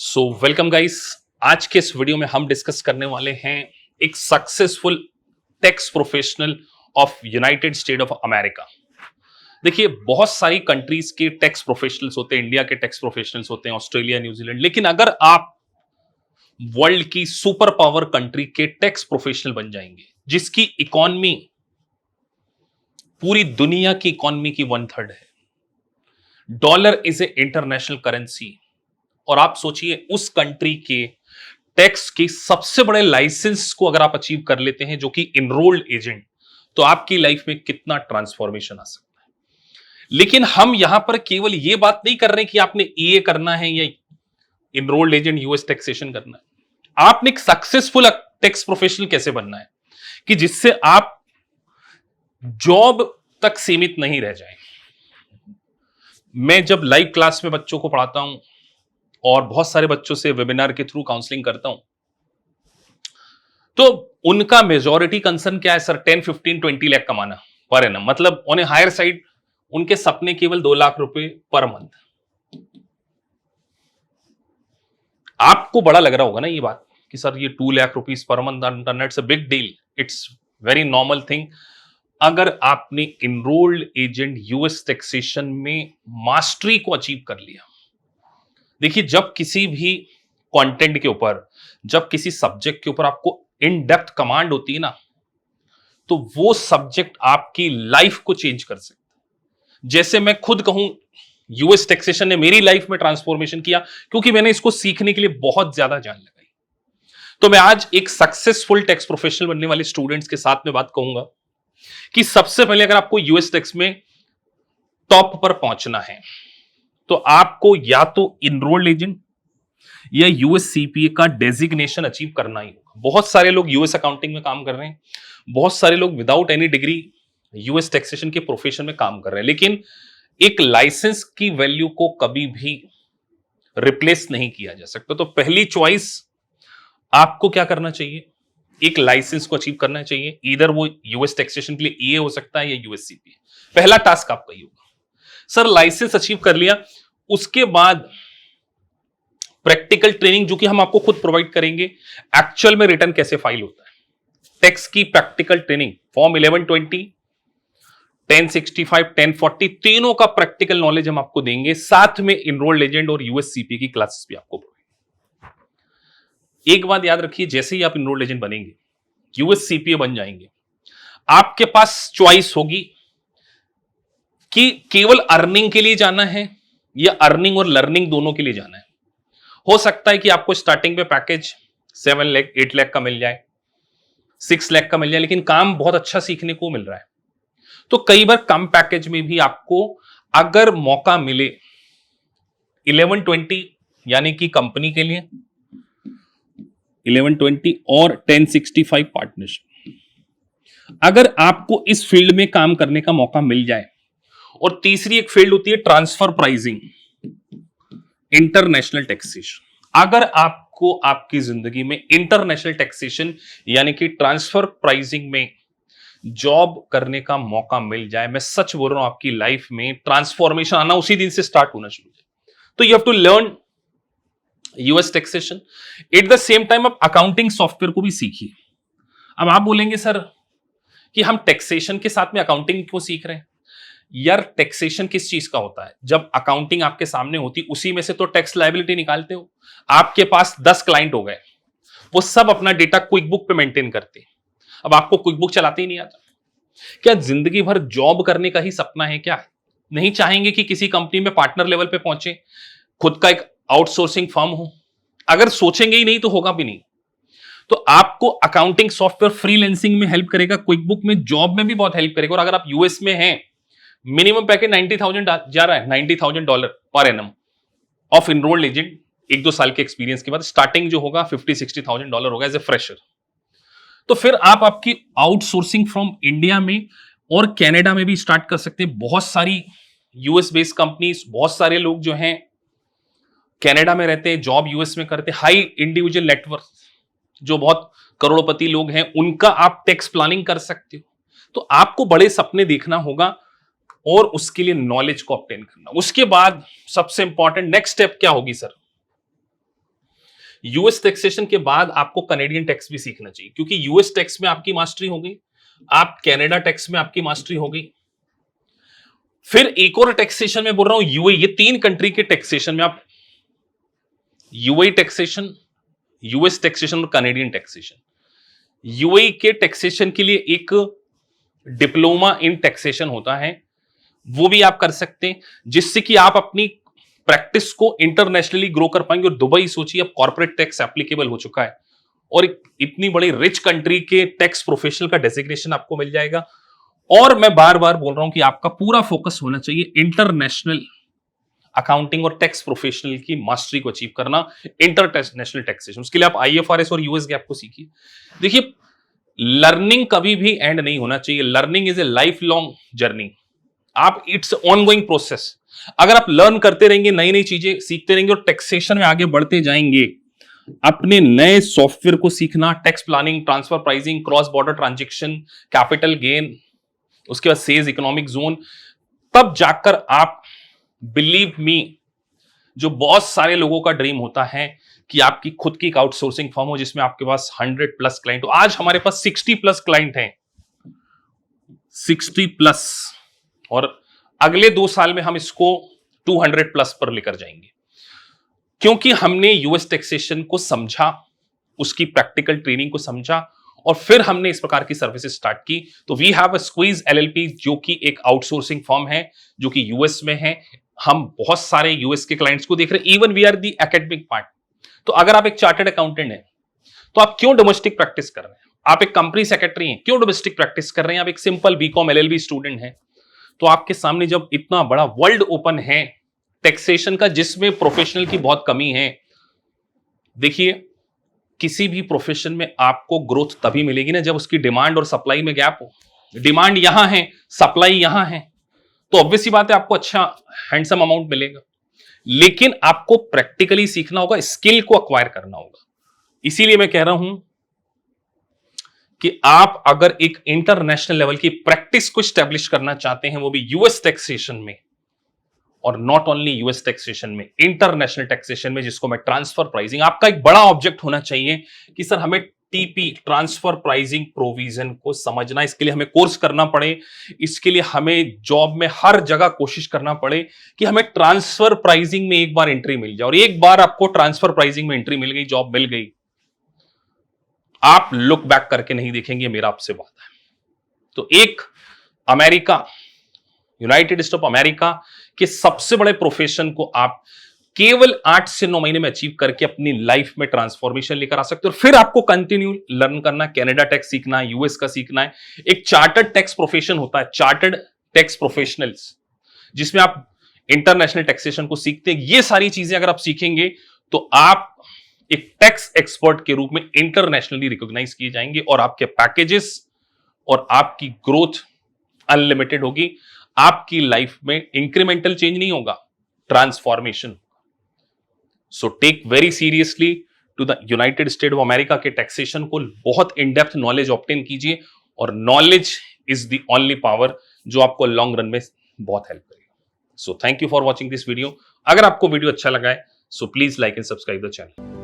So welcome guys. आज के इस वीडियो में हम डिस्कस करने वाले हैं एक successful tax professional of United State of America. देखिए, बहुत सारी कंट्रीज के टैक्स प्रोफेशनल्स होते हैं, इंडिया के टैक्स प्रोफेशनल्स होते हैं, ऑस्ट्रेलिया, न्यूजीलैंड, लेकिन अगर आप वर्ल्ड की सुपर पावर कंट्री के टैक्स प्रोफेशनल बन जाएंगे जिसकी इकोनॉमी पूरी दुनिया की इकोनॉमी की 1/3 है, dollar is a international currency, और आप सोचिए उस कंट्री के टैक्स के सबसे बड़े लाइसेंस को अगर आप अचीव कर लेते हैं जो कि इनरोल्ड एजेंट, तो आपकी लाइफ में कितना ट्रांसफॉर्मेशन आ सकता है। लेकिन हम यहां पर केवल यह बात नहीं कर रहे कि आपने ईए करना है या इनरोल्ड एजेंट यूएस टैक्सेशन करना है। आपने एक सक्सेसफुल टैक्स प्रोफेशनल कैसे बनना है कि जिससे आप जॉब तक सीमित नहीं रह जाए। मैं जब लाइव क्लास में बच्चों को पढ़ाता हूं और बहुत सारे बच्चों से वेबिनार के थ्रू काउंसलिंग करता हूं, तो उनका मेजॉरिटी कंसर्न क्या है सर? 10, 15, 20 लाख कमाना पर एनम, मतलब ऑन ए हायर साइड उनके सपने केवल 2 लाख रुपए पर मंथ। आपको बड़ा लग रहा होगा ना ये बात कि सर ये 2 lakh rupees per month, it's a big deal, it's very normal thing. अगर आपने इनरोल्ड एजेंट यूएस टैक्सेशन में मास्टरी को अचीव कर लिया, देखिए जब किसी भी कंटेंट के ऊपर, जब किसी सब्जेक्ट के ऊपर आपको इन डेप्थ कमांड होती है ना, तो वो सब्जेक्ट आपकी लाइफ को चेंज कर सकता है। जैसे मैं खुद कहूं, यूएस टैक्सेशन ने मेरी लाइफ में ट्रांसफॉर्मेशन किया क्योंकि मैंने इसको सीखने के लिए बहुत ज्यादा जान लगाई। तो मैं आज एक सक्सेसफुल टैक्स प्रोफेशनल बनने वाले स्टूडेंट्स के साथ में बात कहूंगा कि सबसे पहले अगर आपको यूएस टैक्स में टॉप पर पहुंचना है तो आपको या तो इनरोल्ड एजेंट या यूएस सीपीए का डेजिग्नेशन अचीव करना ही होगा। बहुत सारे लोग यूएस अकाउंटिंग में काम कर रहे हैं, बहुत सारे लोग without any degree US taxation के प्रोफेशन में काम कर रहे हैं, लेकिन एक लाइसेंस की वैल्यू को कभी भी रिप्लेस नहीं किया जा सकता। तो पहली चॉइस आपको क्या करना चाहिए? एक लाइसेंस को अचीव करना चाहिए। इधर वो यूएस टैक्सेशन के लिए ईए हो सकता है या यूएस सीपीए। पहला टास्क आपका ही होगा। सर लाइसेंस अचीव कर लिया, उसके बाद प्रैक्टिकल ट्रेनिंग जो कि हम आपको खुद प्रोवाइड करेंगे, एक्चुअल में रिटर्न कैसे फाइल होता है, टैक्स की प्रैक्टिकल ट्रेनिंग, फॉर्म 1120, 1065, 1040, तीनों का प्रैक्टिकल नॉलेज हम आपको देंगे, साथ में इनरोल्ड एजेंट और यूएस सीपीए की क्लासेस भी आपको प्रोवाइड। एक बात याद रखिए, जैसे ही आप इनरोल्ड एजेंट बनेंगे, यूएस सीपीए बन जाएंगे, आपके पास चॉइस होगी कि केवल अर्निंग के लिए जाना है या अर्निंग और लर्निंग दोनों के लिए जाना है। हो सकता है कि आपको स्टार्टिंग पे पैकेज 7 लाख 8 लाख का मिल जाए, 6 लाख का मिल जाए, लेकिन काम बहुत अच्छा सीखने को मिल रहा है। तो कई बार कम पैकेज में भी आपको अगर मौका मिले 1120 यानी कि कंपनी के लिए 1120 और 1065 पार्टनरशिप, अगर आपको इस फील्ड में काम करने का मौका मिल जाए, और तीसरी एक फील्ड होती है ट्रांसफर प्राइसिंग, इंटरनेशनल टैक्सेशन। अगर आपको आपकी जिंदगी में इंटरनेशनल टैक्सेशन यानी कि ट्रांसफर प्राइसिंग में जॉब करने का मौका मिल जाए, मैं सच बोल रहा हूं, आपकी लाइफ में ट्रांसफॉर्मेशन आना उसी दिन से स्टार्ट होना शुरू हो जाए। तो you have to learn US taxation, at the same time आप अकाउंटिंग सॉफ्टवेयर को भी सीखिए। अब आप बोलेंगे सर कि हम टैक्सेशन के साथ में अकाउंटिंग क्यों सीख रहे हैं? यार टैक्सेशन किस चीज का होता है? जब अकाउंटिंग आपके सामने होती, उसी में से तो टैक्स लायबिलिटी निकालते हो। आपके पास 10 क्लाइंट हो गए, वो सब अपना डेटा क्विक बुक पे मेंटेन करते हैं। अब आपको क्विक बुक चलाते ही नहीं आता। क्या जिंदगी भर जॉब करने का ही सपना है क्या? नहीं चाहेंगे कि किसी कंपनी में पार्टनर लेवल पे पहुंचे, खुद का एक आउटसोर्सिंग फर्म हो? अगर सोचेंगे ही नहीं तो होगा भी नहीं। तो आपको अकाउंटिंग सॉफ्टवेयर फ्रीलांसिंग में हेल्प करेगा, क्विक बुक में, जॉब में भी बहुत हेल्प करेगा। और अगर आप यूएस में हैं, मिनिमम पैकेज 90,000 जा रहा है, $90,000 per annum of enrolled agent. 1-2 साल के एक्सपीरियंस के बाद स्टार्टिंग जो होगा $50,000-60,000 होगा एज ए फ्रेशर। तो फिर आप आपकी आउटसोर्सिंग फ्रॉम इंडिया में और कनाडा में भी स्टार्ट कर सकते हैं। बहुत सारी यूएस बेस्ड कंपनीज, बहुत सारे लोग जो हैं कनाडा में रहते हैं, जॉब यूएस में करते हैं। हाई इंडिविजुअल नेटवर्क जो बहुत करोड़पति लोग हैं, उनका आप टैक्स प्लानिंग कर सकते हो। तो आपको बड़े सपने देखना होगा और उसके लिए नॉलेज को ऑब्टेन करना। उसके बाद सबसे इंपॉर्टेंट नेक्स्ट स्टेप क्या होगी सर? यूएस टैक्सेशन के बाद आपको कनेडियन टैक्स भी सीखना चाहिए, क्योंकि यूएस टैक्स में आपकी मास्टरी हो गई, आप कनाडा टैक्स में आपकी मास्टरी हो गई, फिर एक और टैक्सेशन में बोल रहा हूं यूए, ये 3 कंट्री के टैक्सेशन में आप यूए टैक्सेशन, यूएस टैक्सेशन और कनेडियन टैक्सेशन। यूए के टैक्सेशन के लिए एक डिप्लोमा इन टैक्सेशन होता है, वो भी आप कर सकते हैं, जिससे कि आप अपनी प्रैक्टिस को इंटरनेशनली ग्रो कर पाएंगे। और दुबई सोचिए अब कॉर्पोरेट टैक्स एप्लीकेबल हो चुका है और इतनी बड़ी रिच कंट्री के टैक्स प्रोफेशनल का डेजिग्नेशन आपको मिल जाएगा। और मैं बार बार बोल रहा हूं कि आपका पूरा फोकस होना चाहिए इंटरनेशनल अकाउंटिंग और टैक्स प्रोफेशनल की मास्टरी को अचीव करना, इंटरनेशनल टैक्सेशन। उसके लिए आप आईएफआरएस और यूएस गैप को सीखिए। देखिए, लर्निंग कभी भी एंड नहीं होना चाहिए, learning is a life long journey. आप इट्स ऑनगोइंग प्रोसेस। अगर आप लर्न करते रहेंगे, नई नई चीजें सीखते रहेंगे और टैक्सेशन में आगे बढ़ते जाएंगे, अपने नए सॉफ्टवेयर को सीखना, tax planning, transfer pricing, cross border transaction, capital gain, उसके बाद सेज इकोनॉमिक जोन, तब जाकर आप, बिलीव मी, जो बहुत सारे लोगों का ड्रीम होता है कि आपकी खुद की आउटसोर्सिंग फर्म हो जिसमें आपके पास 100+ क्लाइंट हो। आज हमारे पास 60+ क्लाइंट हैं, 60+, और अगले 2 साल में हम इसको 200+ पर लेकर जाएंगे, क्योंकि हमने यूएस टैक्सेशन को समझा, उसकी प्रैक्टिकल ट्रेनिंग को समझा, और फिर हमने इस प्रकार की सर्विसेज स्टार्ट की। तो we have a squeeze LLP, जो कि एक आउटसोर्सिंग फर्म है जो कि यूएस में है। हम बहुत सारे यूएस के क्लाइंट्स को देख रहे हैं, even we are the academic part. तो अगर आप एक चार्टर्ड अकाउंटेंट हैं तो आप क्यों डोमेस्टिक प्रैक्टिस कर रहे हैं? आप एक कंपनी सेक्रेटरी हैं, क्यों डोमेस्टिक प्रैक्टिस कर रहे हैं? आप एक सिंपल बीकॉम एलएलबी स्टूडेंट हैं, तो आपके सामने जब इतना बड़ा वर्ल्ड ओपन है टैक्सेशन का, जिसमें प्रोफेशनल की बहुत कमी है। देखिए, किसी भी प्रोफेशन में आपको ग्रोथ तभी मिलेगी ना जब उसकी डिमांड और सप्लाई में गैप हो। डिमांड यहां है, सप्लाई यहां है, तो ऑब्वियस सी बात है आपको अच्छा हैंडसम अमाउंट मिलेगा। लेकिन आपको प्रैक्टिकली सीखना होगा, स्किल को अक्वायर करना होगा। इसीलिए मैं कह रहा हूं कि आप अगर एक इंटरनेशनल लेवल की प्रैक्टिस को स्टैब्लिश करना चाहते हैं, वो भी यूएस टैक्सेशन में, और नॉट ओनली यूएस टैक्सेशन में, इंटरनेशनल टैक्सेशन में, जिसको मैं ट्रांसफर प्राइसिंग, आपका एक बड़ा ऑब्जेक्ट होना चाहिए कि सर हमें टीपी, ट्रांसफर प्राइसिंग प्रोविजन को समझना, इसके लिए हमें कोर्स करना पड़े, इसके लिए हमें जॉब में हर जगह कोशिश करना पड़े कि हमें ट्रांसफर प्राइसिंग में एक बार एंट्री मिल जाए। और एक बार आपको ट्रांसफर प्राइसिंग में एंट्री मिल गई, जॉब मिल गई, आप लुक बैक करके नहीं देखेंगे, मेरा आपसे बात है। तो एक America, United State of America के सबसे बड़े प्रोफेशन को आप केवल 8 से 9 महीने में अचीव करके अपनी लाइफ में ट्रांसफॉर्मेशन लेकर आ सकते हो। और फिर आपको कंटिन्यू लर्न करना, कनाडा टैक्स सीखना है, यूएस का सीखना है। एक चार्टर्ड टैक्स प्रोफेशन होता है, चार्टर्ड टैक्स प्रोफेशनल्स, जिसमें आप इंटरनेशनल टैक्सेशन को सीखते हैं। ये सारी चीजें अगर आप सीखेंगे तो आप एक टैक्स एक्सपर्ट के रूप में इंटरनेशनली रिकॉग्नाइज किए जाएंगे, और आपके पैकेजेस और आपकी ग्रोथ अनलिमिटेड होगी। आपकी लाइफ में इंक्रीमेंटल चेंज नहीं होगा, transformation. So take very seriously to the United State of America के टैक्सेशन को, बहुत इन डेप्थ नॉलेज ऑब्टेन कीजिए, और knowledge is the only power जो आपको लॉन्ग रन में बहुत हेल्प करेगा। So thank you for watching this video. अगर आपको वीडियो अच्छा लगा है, so please like and subscribe the channel.